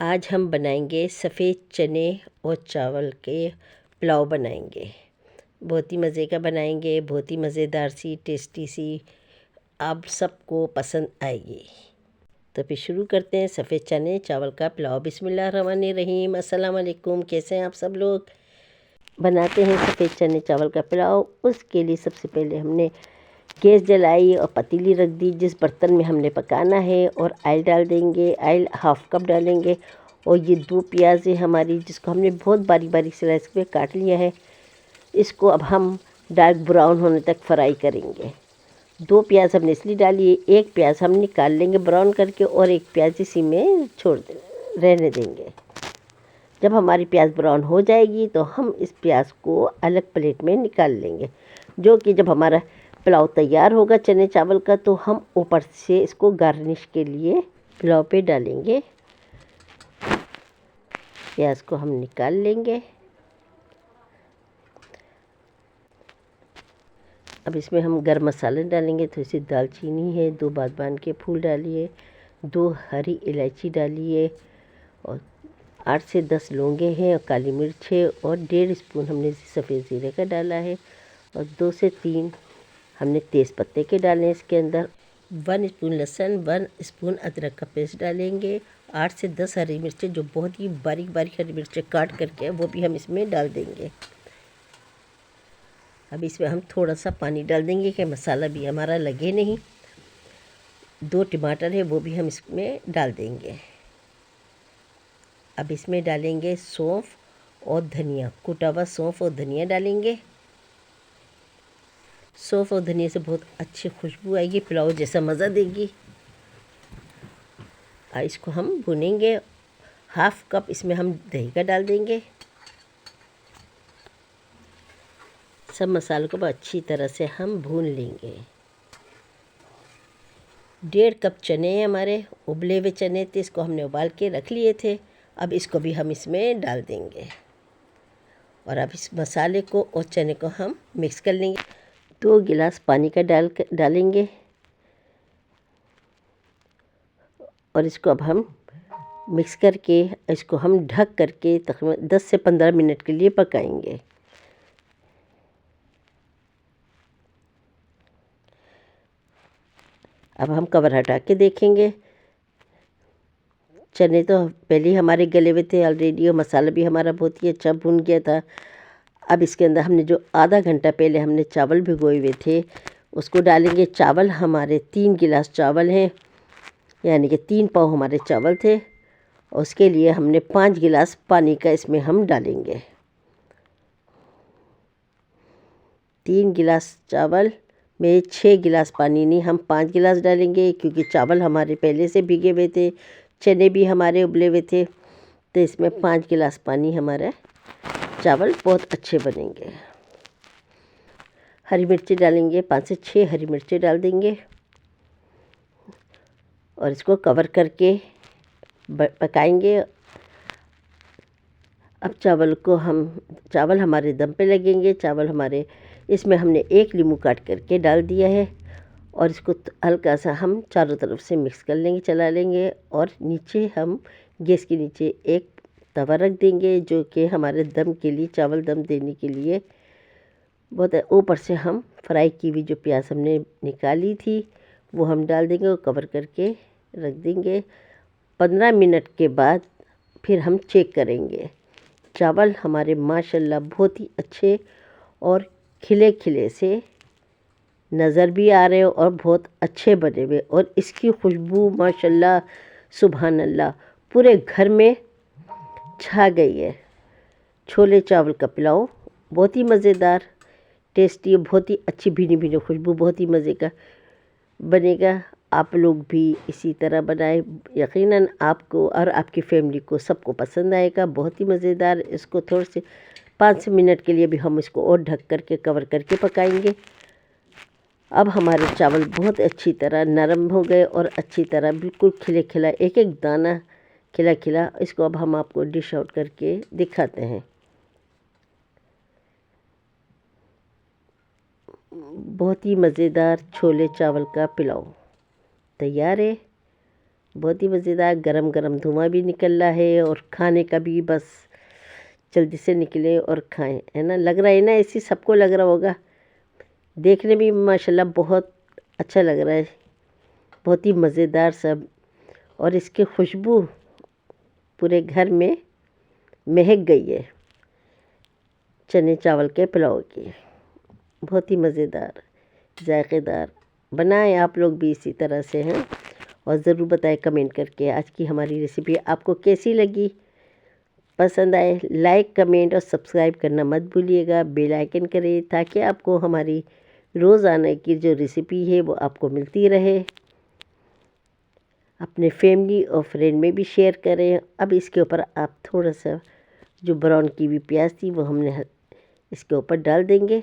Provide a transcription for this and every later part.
आज हम बनाएंगे सफ़ेद चने और चावल के पुलाव बनाएंगे। बहुत ही मज़े का बनाएंगे, बहुत ही मज़ेदार सी टेस्टी सी, आप सबको पसंद आएगी। तो फिर शुरू करते हैं सफ़ेद चने चावल का पुलाव। बिस्मिल्लाहिर्रहमानिर्रहीम। अस्सलाम वालेकुम। कैसे हैं आप सब लोग? बनाते हैं सफ़ेद चने चावल का पुलाव। उसके लिए सबसे पहले हमने गैस जलाई और पतीली रख दी जिस बर्तन में हमने पकाना है, और ऑयल डाल देंगे। ऑयल हाफ़ कप डालेंगे। और ये 2 प्याज है हमारी, जिसको हमने बहुत बारीक बारीक स्लाइस में काट लिया है। इसको अब हम डार्क ब्राउन होने तक फ्राई करेंगे। 2 प्याज हमने इसलिए डाली है, 1 प्याज हम निकाल लेंगे ब्राउन करके और 1 प्याज इसी में रहने देंगे। जब हमारी प्याज ब्राउन हो जाएगी तो हम इस प्याज को अलग प्लेट में निकाल लेंगे, जो कि जब हमारा पुलाव तैयार होगा चने चावल का तो हम ऊपर से इसको गार्निश के लिए पुलाव पे डालेंगे। प्याज को हम निकाल लेंगे। अब इसमें हम गरम मसाले डालेंगे। थोड़ी सी दालचीनी है, 2 बागबान के फूल डालिए, 2 हरी इलायची डालिए, और 8 से 10 लौंगे हैं, और काली मिर्च है, और 1.5 स्पून हमने सफ़ेद ज़ीरे का डाला है, और 2 से 3 हमने तेज़ पत्ते के डाले हैं इसके अंदर। 1 स्पून लहसुन, 1 स्पून अदरक का पेस्ट डालेंगे। 8 से 10 हरी मिर्चें, जो बहुत ही बारीक बारीक हरी मिर्चें काट करके वो भी हम इसमें डाल देंगे। अब इसमें हम थोड़ा सा पानी डाल देंगे कि मसाला भी हमारा लगे नहीं। 2 टमाटर है वो भी हम इसमें डाल देंगे। अब इसमें डालेंगे सौंफ और धनिया, कुटा हुआ सौंफ और धनिया डालेंगे। सौंफ और धनिया से बहुत अच्छी खुशबू आएगी, पुलाव जैसा मज़ा देगी। इसको हम भुनेंगे। हाफ़ कप इसमें हम दही का डाल देंगे। सब मसालों को अच्छी तरह से हम भून लेंगे। 1.5 कप चने हैं हमारे, उबले हुए चने थे, इसको हमने उबाल के रख लिए थे। अब इसको भी हम इसमें डाल देंगे, और अब इस मसाले को और चने को हम मिक्स कर लेंगे। 2 गिलास पानी का डालेंगे, और इसको अब हम मिक्स करके इसको हम ढक करके तकरीबन 10 से 15 मिनट के लिए पकाएंगे। अब हम कवर हटा के देखेंगे। चने तो पहले ही हमारे गले हुए थे ऑलरेडी, और मसाला भी हमारा बहुत ही अच्छा भुन गया था। अब इसके अंदर हमने जो आधा घंटा पहले हमने चावल भिगोए हुए थे उसको डालेंगे। चावल हमारे 3 गिलास चावल हैं, यानी कि 3 पाव हमारे चावल थे। उसके लिए हमने 5 गिलास पानी का इसमें हम डालेंगे। 3 गिलास चावल में 6 गिलास पानी नहीं, हम 5 गिलास डालेंगे, क्योंकि चावल हमारे पहले से भीगे हुए थे, चने भी हमारे उबले हुए थे, तो इसमें 5 गिलास पानी हमारा चावल बहुत अच्छे बनेंगे। हरी मिर्ची डालेंगे, 5 से 6 हरी मिर्ची डाल देंगे, और इसको कवर करके पकाएंगे। अब चावल हमारे दम पे लगेंगे। चावल हमारे इसमें हमने 1 नींबू काट करके डाल दिया है, और इसको हल्का सा हम चारों तरफ से मिक्स कर लेंगे, चला लेंगे। और नीचे हम गैस के नीचे एक तवा रख देंगे, जो कि हमारे दम के लिए, चावल दम देने के लिए बहुत है। ऊपर से हम फ्राई की हुई जो प्याज हमने निकाली थी वो हम डाल देंगे और कवर करके रख देंगे। 15 मिनट के बाद फिर हम चेक करेंगे। चावल हमारे माशाल्लाह बहुत ही अच्छे और खिले खिले से नज़र भी आ रहे हो, और बहुत अच्छे बने हुए, और इसकी खुशबू माशाल्लाह सुभान अल्लाह पूरे घर में छा गई है। छोले चावल का पुलाव बहुत ही मज़ेदार, टेस्टी, बहुत ही अच्छी भीनी भीनी खुशबू, बहुत ही मज़े का बनेगा। आप लोग भी इसी तरह बनाएं, यकीनन आपको और आपकी फैमिली को सबको पसंद आएगा। बहुत ही मज़ेदार। इसको थोड़े से 5 मिनट के लिए भी हम इसको और ढक करके कवर करके पकाएंगे। अब हमारे चावल बहुत अच्छी तरह नरम हो गए, और अच्छी तरह बिल्कुल खिले खिला, एक एक दाना खिला खिला। इसको अब हम आपको डिश आउट करके दिखाते हैं। बहुत ही मज़ेदार छोले चावल का पुलाव तैयार है। बहुत ही मज़ेदार। गरम गरम धुआं भी निकल रहा है और खाने का भी बस जल्दी से निकले और खाएं, है ना। लग रहा है ना, ऐसी सबको लग रहा होगा। देखने में माशाल्लाह बहुत अच्छा लग रहा है, बहुत ही मज़ेदार सब। और इसकी खुशबू पूरे घर में महक गई है चने चावल के पुलाव की। बहुत ही मज़ेदार, जायकेदार। बनाएं आप लोग भी इसी तरह से, हैं। और ज़रूर बताएं कमेंट करके आज की हमारी रेसिपी आपको कैसी लगी। पसंद आए लाइक कमेंट और सब्सक्राइब करना मत भूलिएगा। बेल आइकन करें ताकि आपको हमारी रोज़ाना की जो रेसिपी है वो आपको मिलती रहे। अपने फैमिली और फ्रेंड में भी शेयर करें। अब इसके ऊपर आप थोड़ा सा जो ब्राउन की हुई प्याज थी वो हमने इसके ऊपर डाल देंगे।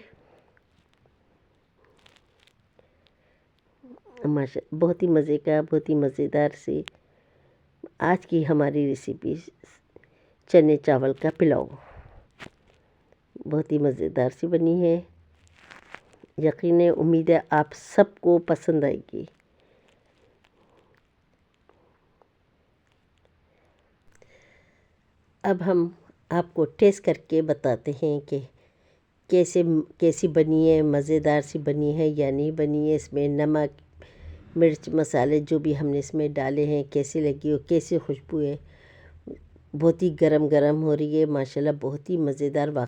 माशा बहुत ही मज़े का, बहुत ही मज़ेदार से आज की हमारी रेसिपी चने चावल का पुलाव बहुत ही मज़ेदार सी बनी है। यकीन है, उम्मीद है आप सबको पसंद आएगी। अब हम आपको टेस्ट करके बताते हैं कि कैसी बनी है, मज़ेदार सी बनी है या नहीं बनी है। इसमें नमक मिर्च मसाले जो भी हमने इसमें डाले हैं कैसी लगी और कैसी खुशबू है। बहुत ही गरम गरम हो रही है माशाल्लाह, बहुत ही मज़ेदार।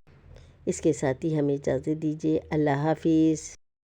इसके साथ ही हमें इजाज़त दीजिए। अल्लाह हाफिज़।